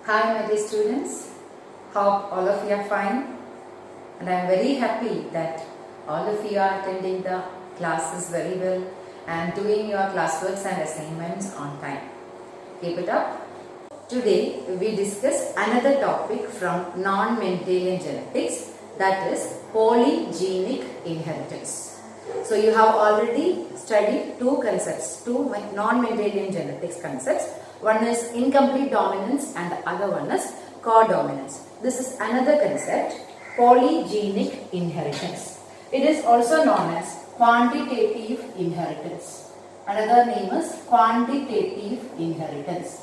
Hi my dear students, hope all of you are fine, and I am very happy that all of you are attending the classes very well and doing your classworks and assignments on time. Keep it up. Today we discuss another topic from non-Mendelian genetics, that is polygenic inheritance. So you have already studied two concepts, two non-Mendelian genetics concepts. One is incomplete dominance and the other one is codominance. This is another concept, polygenic inheritance. It is also known as quantitative inheritance. Another name is quantitative inheritance,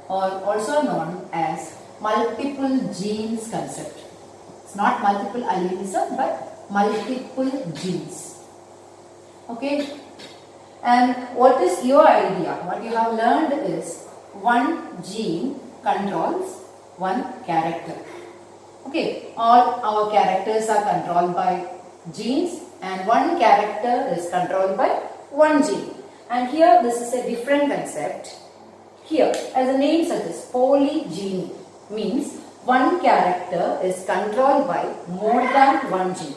or also known as multiple genes concept. It's not multiple allelism but multiple genes. Okay? And what is your idea? What you have learned is one gene controls one character. Okay, all our characters are controlled by genes and one character is controlled by one gene. And here this is a different concept. Here, as the name suggests, polygeny means one character is controlled by more than one gene.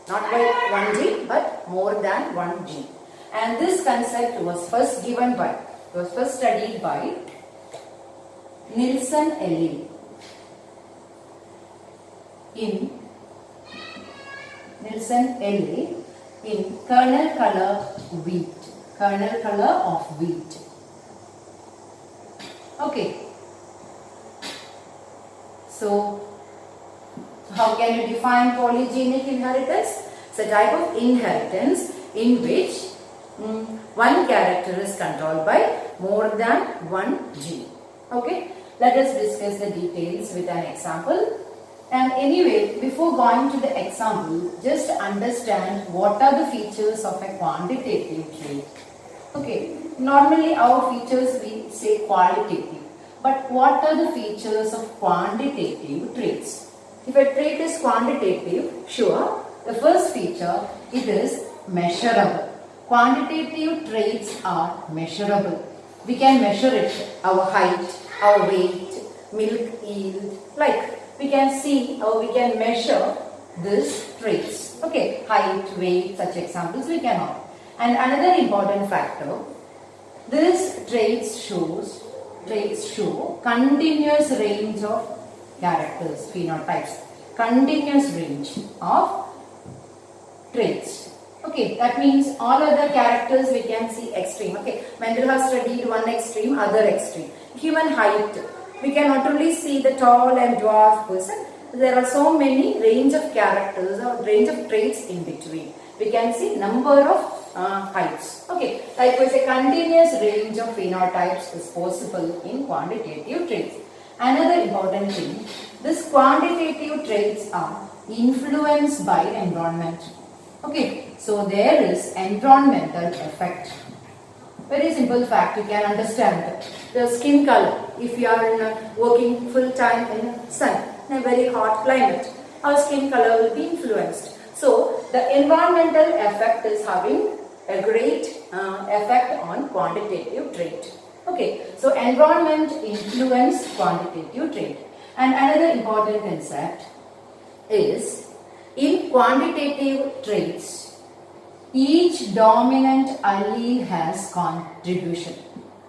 Not by one gene but more than one gene. And this concept was first studied by Nielsen Elling in kernel color wheat. Kernel color of wheat. Okay. So how can you define polygenic inheritance? It's a type of inheritance in which one character is controlled by more than one gene. Okay, let us discuss the details with an example. And anyway, before going to the example, just understand what are the features of a quantitative trait. Okay, normally our features we say qualitative, but what are the features of quantitative traits? If a trait is quantitative, sure, the first feature, it is measurable. Quantitative traits are measurable. We can measure it, our height, our weight, milk yield, like we can see or we can measure these traits. Okay, height, weight, such examples we cannot. And another important factor, these traits show continuous range of characters, phenotypes, continuous range of traits. Okay, that means all other characters we can see extreme. Okay, Mendel has studied one extreme, other extreme. Human height, we can not only see the tall and dwarf person, there are so many range of characters or range of traits in between. We can see number of heights. Okay, likewise a continuous range of phenotypes is possible in quantitative traits. Another important thing, these quantitative traits are influenced by environment. Okay, so there is environmental effect. Very simple fact, you can understand. The skin color, if you are working full time in sun, in a very hot climate, our skin color will be influenced. So the environmental effect is having a great effect on quantitative trait. Okay, so environment influence quantitative trait. And another important concept is, in quantitative traits, each dominant allele has contribution.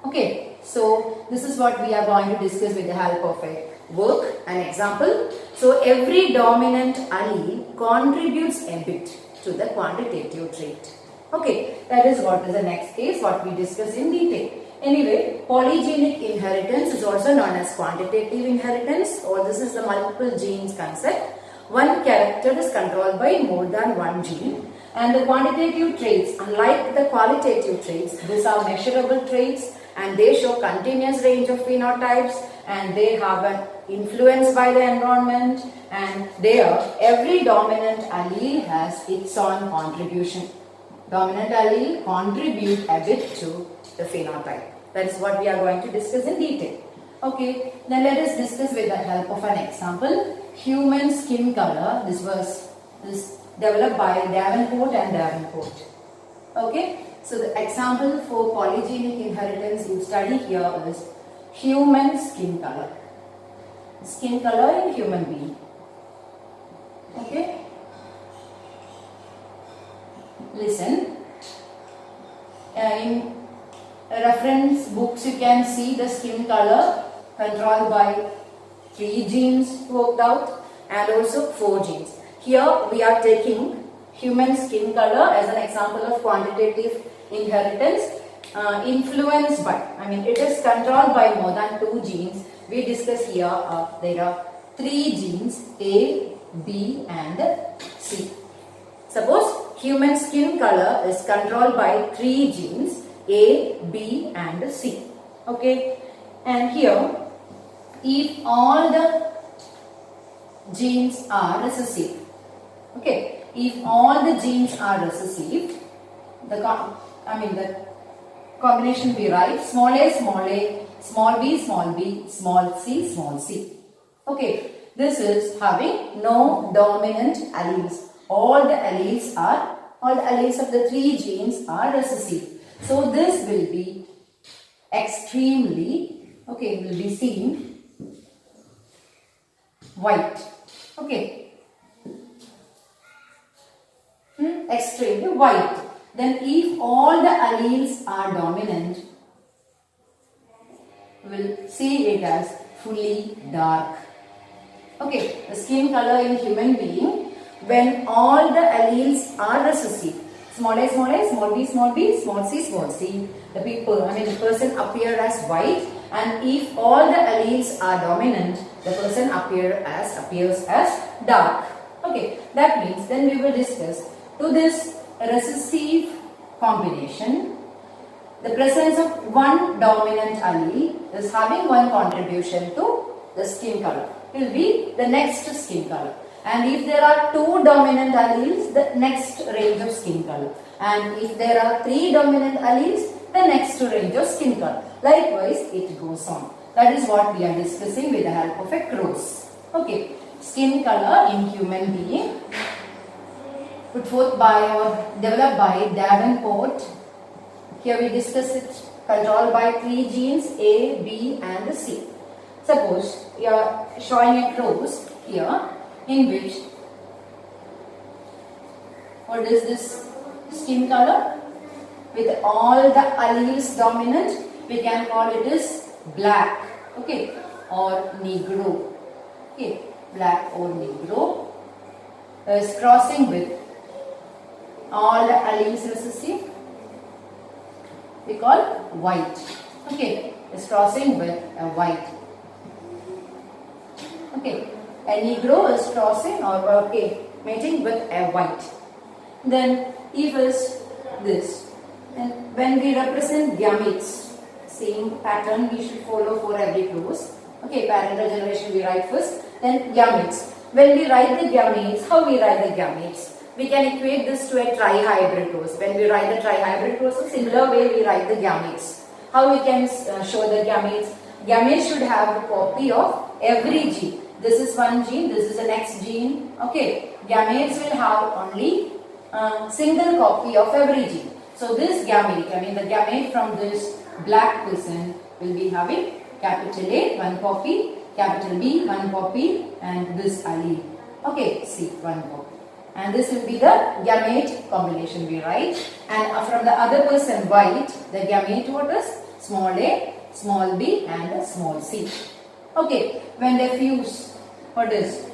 Okay, so this is what we are going to discuss with the help of a work, an example. So every dominant allele contributes a bit to the quantitative trait. Okay, that is what is the next case, what we discuss in detail. Anyway, polygenic inheritance is also known as quantitative inheritance, or this is the multiple genes concept. One character is controlled by more than one gene, and the quantitative traits, unlike the qualitative traits, these are measurable traits and they show continuous range of phenotypes and they have an influence by the environment, and there every dominant allele has its own contribution. Dominant allele contribute a bit to the phenotype. That is what we are going to discuss in detail. Okay, then let us discuss with the help of an example. Human skin color, this developed by Davenport and Davenport. Okay, so the example for polygenic inheritance you study here is human skin color. Skin color in human being. Okay. Listen. In reference books you can see the skin color controlled by 3 genes worked out and also 4 genes. Here we are taking human skin color as an example of quantitative inheritance influenced by, it is controlled by more than 2 genes. We discuss here there are 3 genes A, B and C. Suppose human skin color is controlled by 3 genes A, B and C. Okay, and here if all the genes are recessive, okay, if all the genes are recessive, the combination we write small a, small b, small c. Okay, this is having no dominant alleles. All the alleles of the 3 genes are recessive. So this will be extremely, okay, will be seen white. Okay, extremely white. Then if all the alleles are dominant, we will see it as fully dark. Okay, the skin color in human being when all the alleles are recessive. Small a, small b, small c, the person appear as white, and if all the alleles are dominant, the person appears as dark. Okay, that means then we will discuss to this recessive combination, the presence of one dominant allele is having one contribution to the skin color. It will be the next skin color. And if there are 2 dominant alleles, the next range of skin color. And if there are 3 dominant alleles, the next range of skin color. Likewise, it goes on. That is what we are discussing with the help of a cross. Okay, skin color in human being put forth by or developed by Davenport. Here we discuss it controlled by 3 genes A, B and C. Suppose we are showing a cross here in which, what is this skin color? With all the alleles dominant, we can call it as black, okay, or negro. Okay, black or negro is crossing with all the alleles recessive, we call white. Okay, is crossing with a white. Okay, a negro is crossing or mating with a white. Then if is this, and when we represent gametes, same pattern we should follow for every cross. Okay, parental generation we write first, then gametes. When we write the gametes, how we write the gametes? We can equate this to a trihybrid cross. When we write the trihybrid cross, a similar way we write the gametes. How we can show the gametes? Gametes should have a copy of every gene. This is one gene, this is the next gene. Okay, gametes will have only single copy of every gene. So this gamete, the gamete from this black person will be having capital A, one copy, capital B, one copy, and this allele. Okay, C, one copy. And this will be the gamete combination we write. And from the other person white, the gamete what is? Small a, small b and small c. Okay, when they fuse, what is?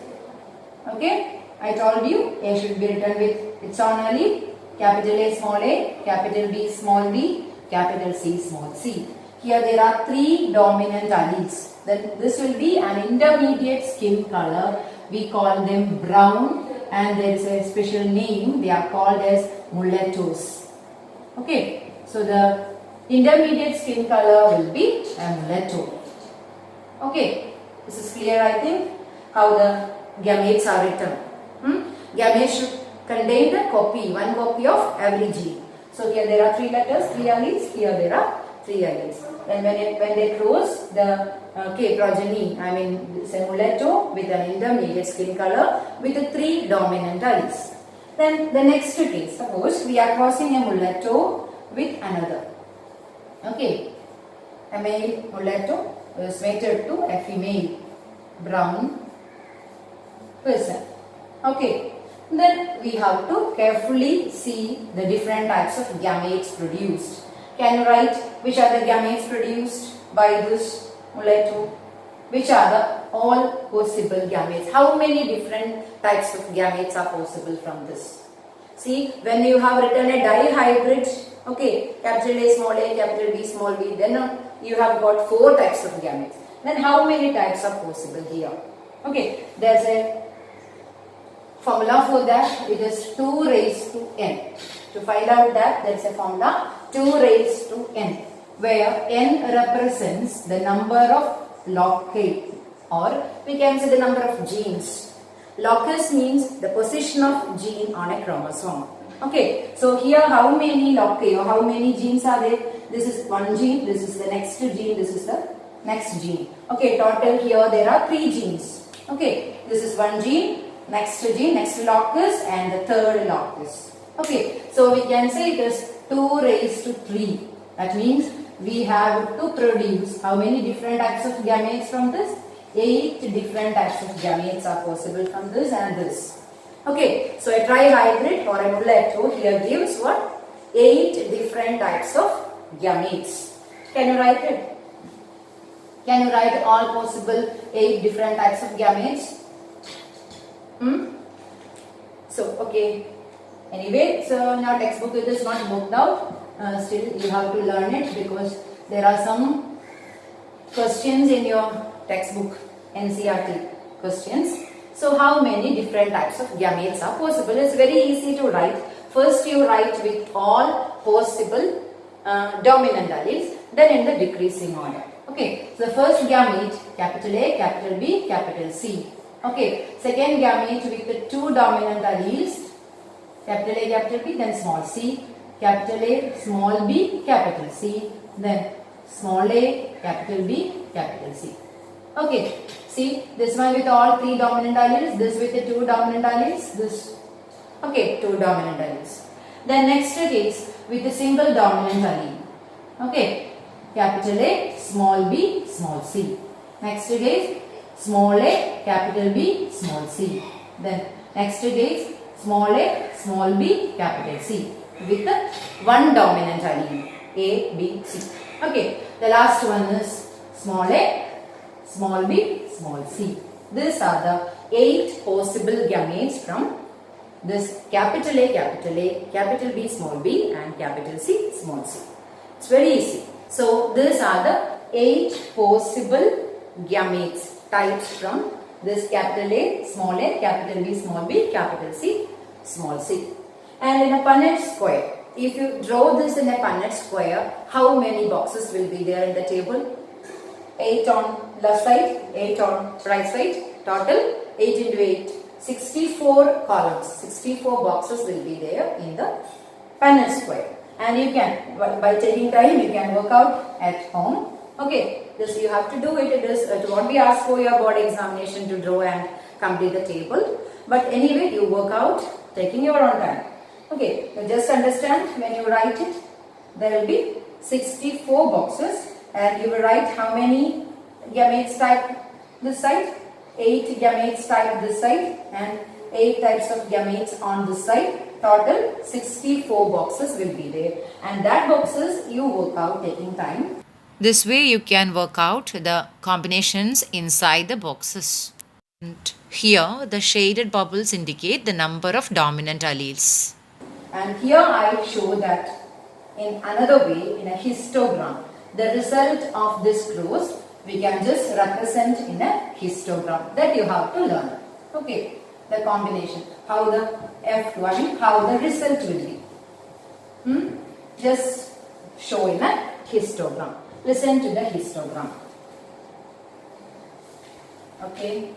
Okay, I told you A should be written with its own allele. Capital A, capital B, small b, capital C, small c. Here there are 3 dominant alleles. Then this will be an intermediate skin color. We call them brown, and there is a special name. They are called as mulattoes. Okay, so the intermediate skin color will be a mulatto. Okay, this is clear, I think, how the gametes are written. Gametes should contain the copy, one copy of every gene. So here there are 3 letters, 3 alleles. Here there are 3 alleles. Then when they cross the progeny, it's a mulatto with an intermediate skin color with the 3 dominant alleles. Then the next case, suppose we are crossing a mulatto with another. Okay, a male mulatto is mated to a female. brown person. Okay. Then we have to carefully see the different types of gametes produced. Can you write which are the gametes produced by this mulatto? Which are the all possible gametes? How many different types of gametes are possible from this? See, when you have written a dihybrid, okay, capital A, small a, capital B, small b, then you have got 4 types of gametes. Then how many types are possible here? Okay, there's a formula for that. It is 2 raised to n. To find out that, there is a formula 2 raised to n, where n represents the number of loci, or we can say the number of genes. Locus means the position of gene on a chromosome. Okay, so here how many loci or how many genes are there? This is one gene, this is the next gene, this is the next gene. Okay, total here there are 3 genes. Okay, this is one gene, next locus, and the third locus. Okay, so we can say it is 2 raised to 3. That means we have to produce how many different types of gametes from this? 8 different types of gametes are possible from this and this. Okay, so a trihybrid or a mulatto here gives what? 8 different types of gametes. Can you write it? Can you write all possible 8 different types of gametes? So, okay. Anyway, so in our textbook it is not booked out. Still you have to learn it because there are some questions in your textbook, NCERT questions. So how many different types of gametes are possible? It's very easy to write. First you write with all possible dominant alleles, then in the decreasing order. Okay, so the first gamete, capital A, capital B, capital C. Okay, second gamete with the 2 dominant alleles, capital A, capital B, then small c, capital A, small b, capital C, then small a, capital B, capital C. Okay, see this one with all 3 dominant alleles, this with the 2 dominant alleles, this. Okay, 2 dominant alleles. Then next case with a single dominant allele. Okay, capital A, small b, small c. Next case, small a, capital B, small c. Then next case, small a, small b, capital C with the 1 dominant allele A, B, C. Okay, the last one is small a, small b, small c. These are the 8 possible gametes from this capital A, capital B, small b, and capital C, small c. It's very easy. So these are the 8 possible gametes types from this capital A, capital B, small b, capital C, small c. And in a Punnett square, if you draw this in a Punnett square, how many boxes will be there in the table? 8 on left side, 8 on right side, total 8 into 8, 64 columns, 64 boxes will be there in the Punnett square. And you can, by taking time, you can work out at home. Okay, this you have to do it. It won't be asked for your board examination to draw and complete the table. But anyway, you work out taking your own time. Okay, you just understand when you write it, there will be 64 boxes and you will write how many gametes type this side, 8 gametes type this side and 8 types of gametes on this side. Total 64 boxes will be there and that boxes you work out taking time. This way you can work out the combinations inside the boxes. And here the shaded bubbles indicate the number of dominant alleles. And here I show that in another way, in a histogram, the result of this cross we can just represent in a histogram that you have to learn. Okay, the combination, how the F1, how the result will be. Just show in a histogram. Listen to the histogram. Okay.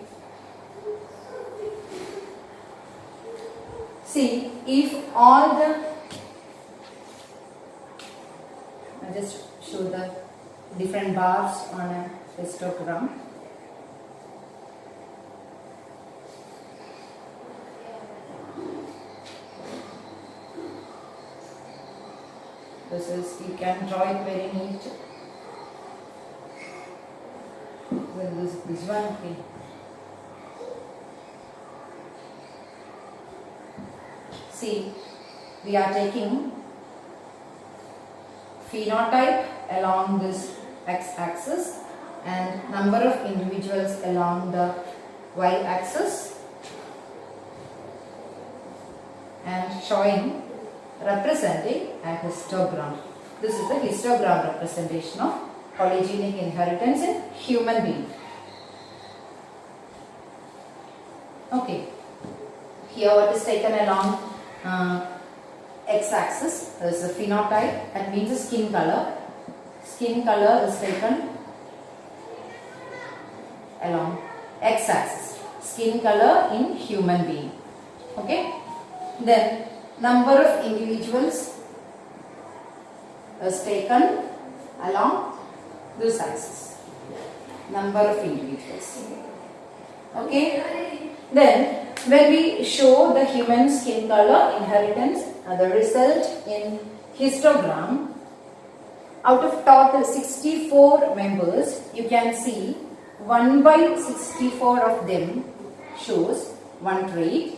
See, if all the, I just show the different bars on a histogram. This is, you can draw it very neat. Well, this one, okay. See, we are taking phenotype along this x-axis and number of individuals along the y-axis and showing, representing a histogram. This is the histogram representation of polygenic inheritance in human being. Okay, here what is taken along x-axis is the phenotype, that means the skin color. Skin color is taken along x-axis, skin color in human being. Okay, then number of individuals is taken along this axis, number of individuals. Okay, then when we show the human skin color inheritance, the result in histogram, out of total 64 members, you can see 1 by 64 of them shows one trait.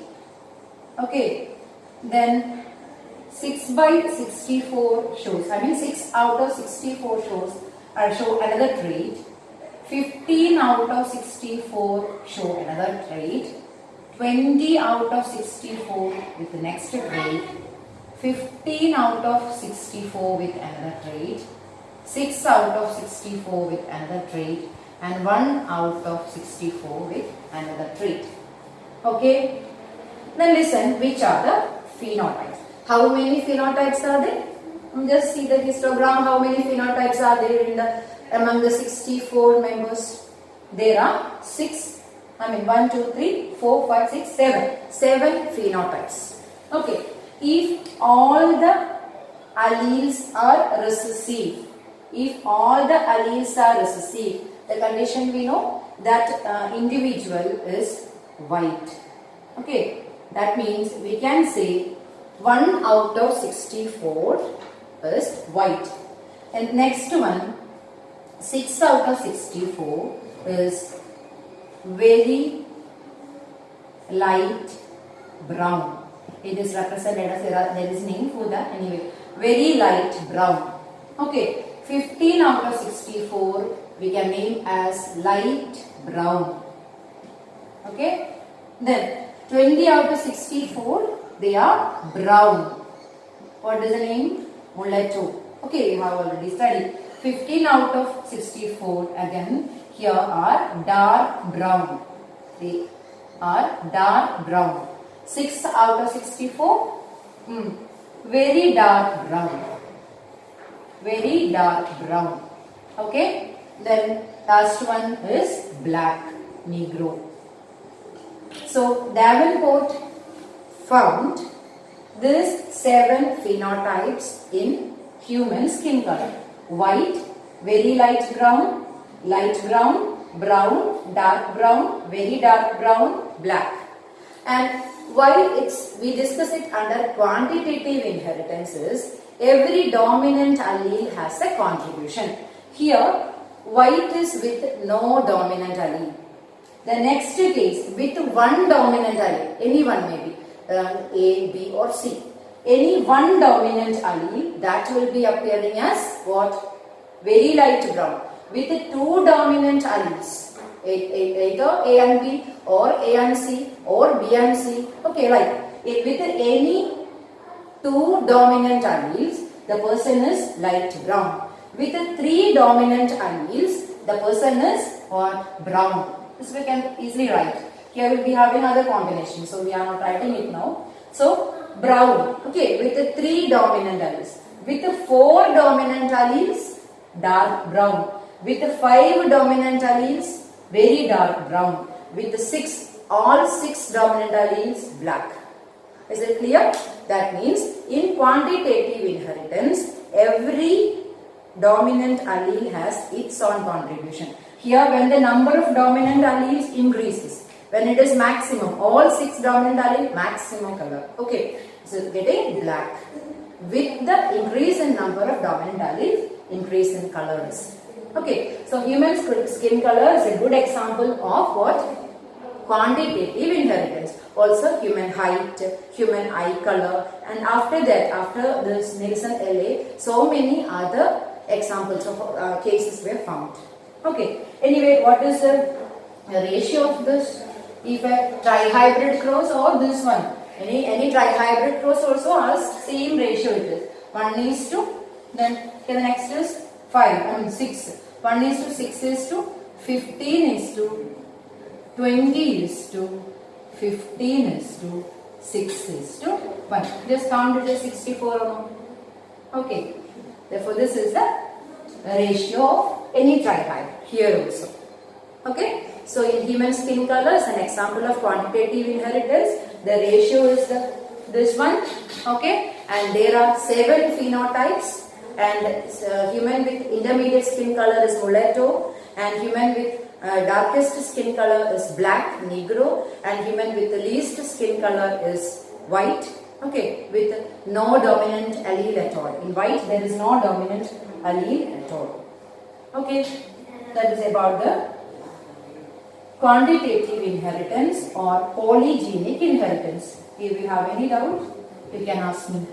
Okay, then 6 by 64 shows, 6 out of 64 show another trait. 15 out of 64 show another trait. 20 out of 64 with the next trait. 15 out of 64 with another trait. 6 out of 64 with another trait. And 1 out of 64 with another trait. Okay. Then listen, which are the phenotypes? How many phenotypes are there? Just see the histogram. How many phenotypes are there among the 64 members? There are 1, 2, 3, 4, 5, 6, 7. 7 phenotypes. Okay. If all the alleles are recessive, the condition we know that individual is white. Okay. That means we can say 1 out of 64 is white. And next one, 6 out of 64 is very light brown. It is represented as there is name for that anyway. Very light brown. Okay. 15 out of 64 we can name as light brown. Okay. Then 20 out of 64 they are brown. What is the name? Mulatto. Okay, you have already studied. 15 out of 64 again here are dark brown. They are dark brown. 6 out of 64 very dark brown. Very dark brown. Okay. Then last one is black, negro. So Davenport found these 7 phenotypes in human skin color. White, very light brown, brown, dark brown, very dark brown, black. And while we discuss it under quantitative inheritances, every dominant allele has a contribution. Here, white is with no dominant allele. The next case, with one dominant allele, any one may be, A, B or C. Any one dominant allele, that will be appearing as what? Very light brown. With 2 dominant alleles, either A and B or A and C or B and C. Okay, like with any 2 dominant alleles, the person is light brown. With 3 dominant alleles, the person is what? Brown. This we can easily write. Here we will be having other combinations, so we are not writing it now. So brown. Okay, with 3 dominant alleles. With 4 dominant alleles, dark brown. With 5 dominant alleles, very dark brown. With all 6 dominant alleles, black. Is it clear? That means in quantitative inheritance, every dominant allele has its own contribution. Here when the number of dominant alleles increases, when it is maximum, all 6 dominant alleles, maximum color. Okay, so getting black. With the increase in number of dominant alleles, increase in colors. Okay, so human skin color is a good example of what? quantitative inheritance. Also human height, human eye color, and after that, after this Nielsen LA, so many other examples of cases were found. Okay. Anyway, what is the ratio of this? If a trihybrid cross or this one, any trihybrid cross also has same ratio it is. 1 is to, then okay, the next is 6. 1 is to 6 is to 15 is to 20 is to 15 is to 6 is to 1. Just count it as 64 or no? Okay. Therefore, this is the ratio of any trihybrid here also. Okay. So, in human skin color is an example of quantitative inheritance. The ratio is this one. Okay. And there are 7 phenotypes. And human with intermediate skin color is mulatto, and human with darkest skin color is black, negro, and human with the least skin color is white. Okay, with no dominant allele at all. In white there is no dominant allele at all. Okay, that is about the quantitative inheritance or polygenic inheritance. If you have any doubt, you can ask me.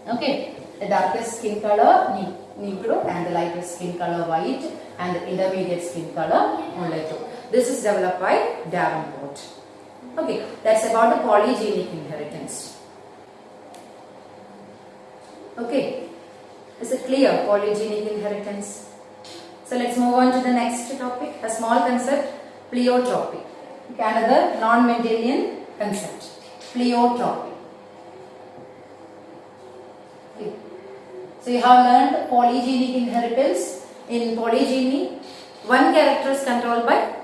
Okay. The darkest skin color negro and the lightest skin color white and the intermediate skin color mulatto. This is developed by Davenport. Okay, that's about the polygenic inheritance. Okay, is it clear, polygenic inheritance? So let's move on to the next topic, a small concept, pleiotropy. Okay, another non-Mendelian concept, pleiotropy. Okay. So you have learned polygenic inheritance. In polygyny, one character is controlled by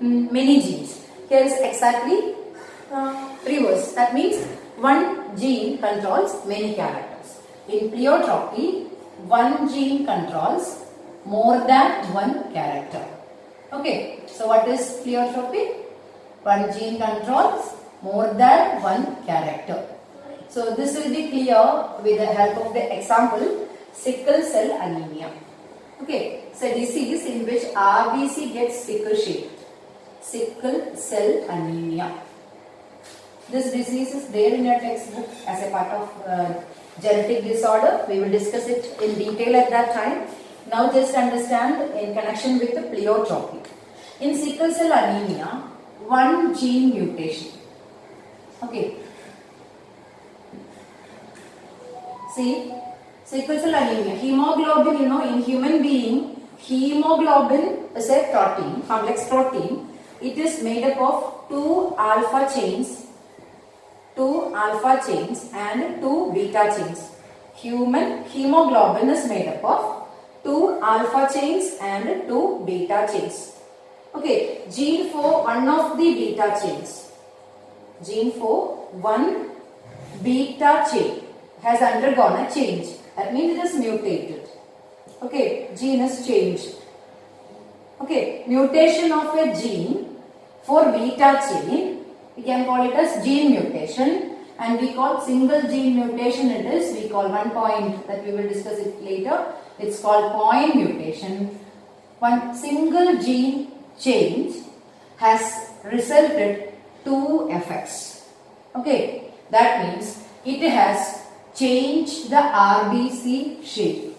many genes. Here is exactly reverse. That means one gene controls many characters. In pleiotropy, one gene controls more than one character. Okay. So what is pleiotropy? One gene controls more than one character. So this will be clear with the help of the example sickle cell anemia. Okay, so disease in which RBC gets sickle shaped. Sickle cell anemia. This disease is there in your textbook as a part of genetic disorder. We will discuss it in detail at that time. Now just understand in connection with the pleiotropy. In sickle cell anemia, one gene mutation. Okay. See, sickle cell anemia, hemoglobin, in human being, hemoglobin is a protein, complex protein. It is made up of 2 alpha chains and 2 beta chains. Human hemoglobin is made up of 2 alpha chains and 2 beta chains. Okay, gene for one of the beta chains. Gene for one beta chain has undergone a change. That means it is mutated. Okay, gene is changed. Okay, mutation of a gene for beta chain, we can call it as gene mutation, and we call single gene mutation it is, we call one point that we will discuss it later. It's called point mutation. One single gene change has resulted 2 effects. Okay, that means it has changed the RBC shape.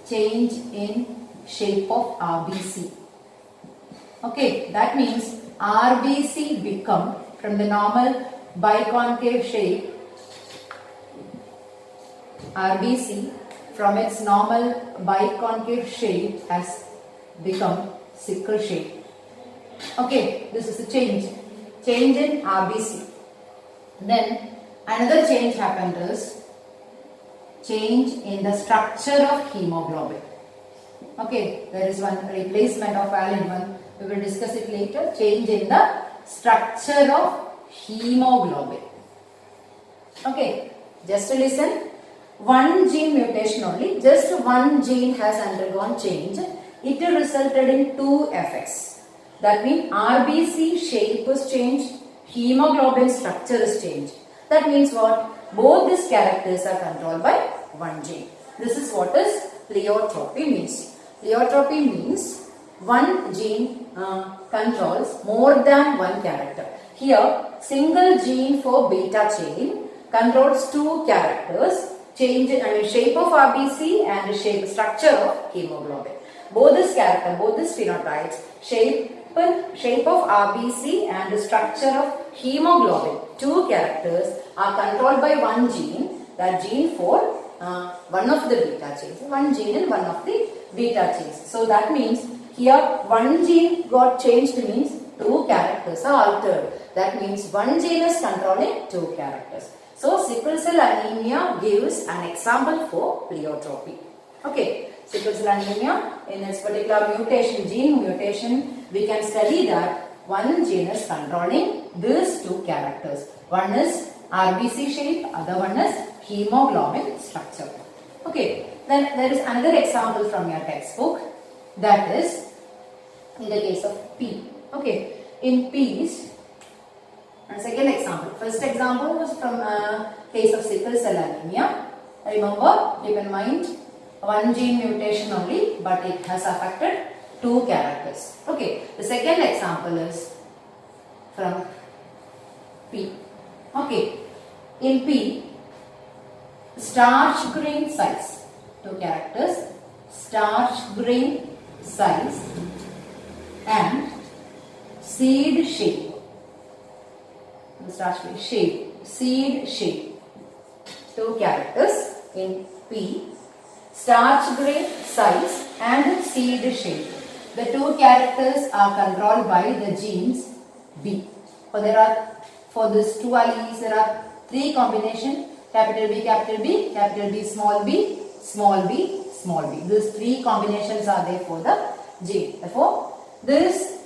Change in shape of RBC. Okay, that means RBC become from the normal biconcave shape. RBC from its normal biconcave shape has become sickle shape. Okay, this is a change in RBC. Then another change happened is change in the structure of hemoglobin. Okay, there is one replacement of Allen. We will discuss it later. Change in the structure of hemoglobin. Okay, just to listen. One gene mutation only, just one gene has undergone change. It resulted in 2 effects. That means RBC shape is changed, hemoglobin structure is changed. That means what? Both these characters are controlled by one gene. This is what is pleiotropy means. Pleiotropy means one gene controls more than one character. Here, single gene for beta chain controls two characters, shape of RBC and structure of hemoglobin. Both this phenotypes, shape of RBC and the structure of hemoglobin, two characters are controlled by one gene, that gene for one of the beta chains, one gene in one of the beta chains. So that means here one gene got changed means two characters are altered. That means one gene is controlling two characters. So sickle cell anemia gives an example for pleiotropy. Okay, sickle cell anemia in its particular gene mutation, we can study that one gene is controlling these two characters. One is RBC shape, other one is hemoglobin structure. Okay, then there is another example from your textbook, that is in the case of P. Okay, in P's, and second example. First example was from case of sickle cell anemia. Remember, keep in mind, one gene mutation only, but it has affected two characters. Okay, the second example is from P. Okay, in P, starch grain size, two characters, starch grain size and seed shape. Starch grain shape, seed shape, two characters in P, starch grain size and seed shape. The two characters are controlled by the genes B. For these two alleles, there are three combinations, capital B, capital B, capital B, small b, small b, small b. These three combinations are there for the gene. Therefore, this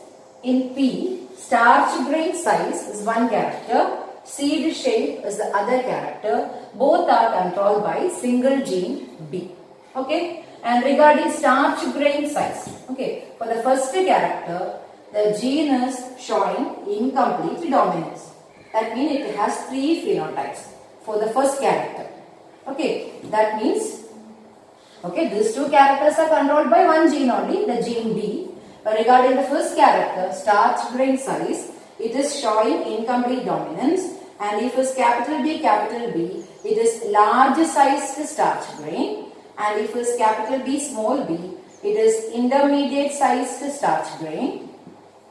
in P, starch grain size is one character, seed shape is the other character. Both are controlled by single gene B. Okay, and regarding starch grain size, okay, for the first character, the gene is showing incomplete dominance. That means it has three phenotypes for the first character. Okay, that means, okay, these two characters are controlled by one gene only, the gene B. But regarding the first character, starch grain size, it is showing incomplete dominance. And if it's capital B, it is large sized starch grain. And if it's capital B, small b, it is intermediate sized starch grain.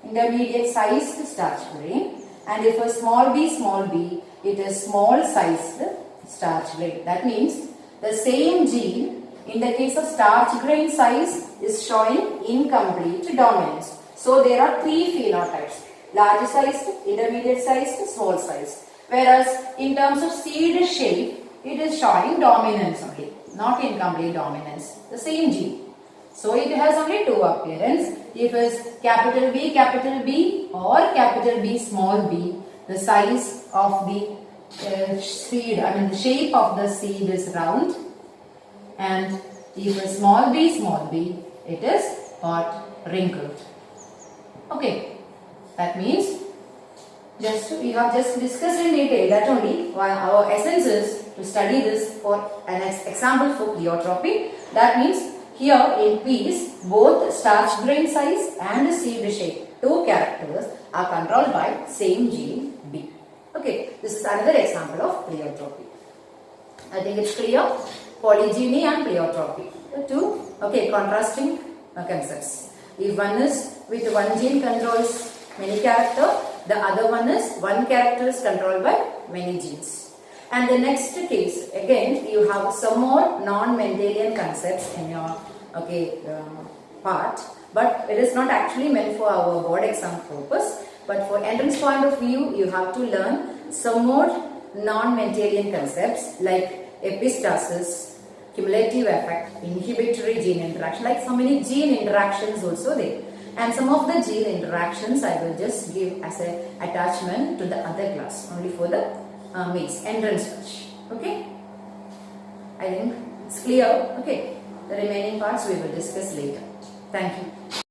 Intermediate sized starch grain. And if it's small b, it is small sized starch grain. That means the same gene in the case of starch grain size is showing incomplete dominance. So there are three phenotypes, large sized, intermediate sized, small sized. Whereas in terms of seed shape, it is showing dominance only, not incomplete dominance, the same gene. So it has only two appearance. If it is capital B or capital B, small b, the size of the seed, the shape of the seed is round. And if it is small b, it is what? Wrinkled. Okay, that means we have just discussed in detail that only our essence is to study this for an example for pleiotropy. That means here in P's, both starch grain size and seed shape, two characters are controlled by same gene B. Okay, this is another example of pleiotropy. I think it's clear. Polygeny and pleiotropy. Two contrasting concepts. If one is with one gene controls many characters, the other one is one character is controlled by many genes. And the next case, again you have some more non-Mendelian concepts in your part, but it is not actually meant for our board exam purpose, but for entrance point of view you have to learn some more non-Mendelian concepts like epistasis, cumulative effect, inhibitory gene interaction, like so many gene interactions also there. And some of the gene interactions I will just give as an attachment to the other class, only for the entrance batch. Okay, I think it's clear. Okay, the remaining parts we will discuss later. Thank you.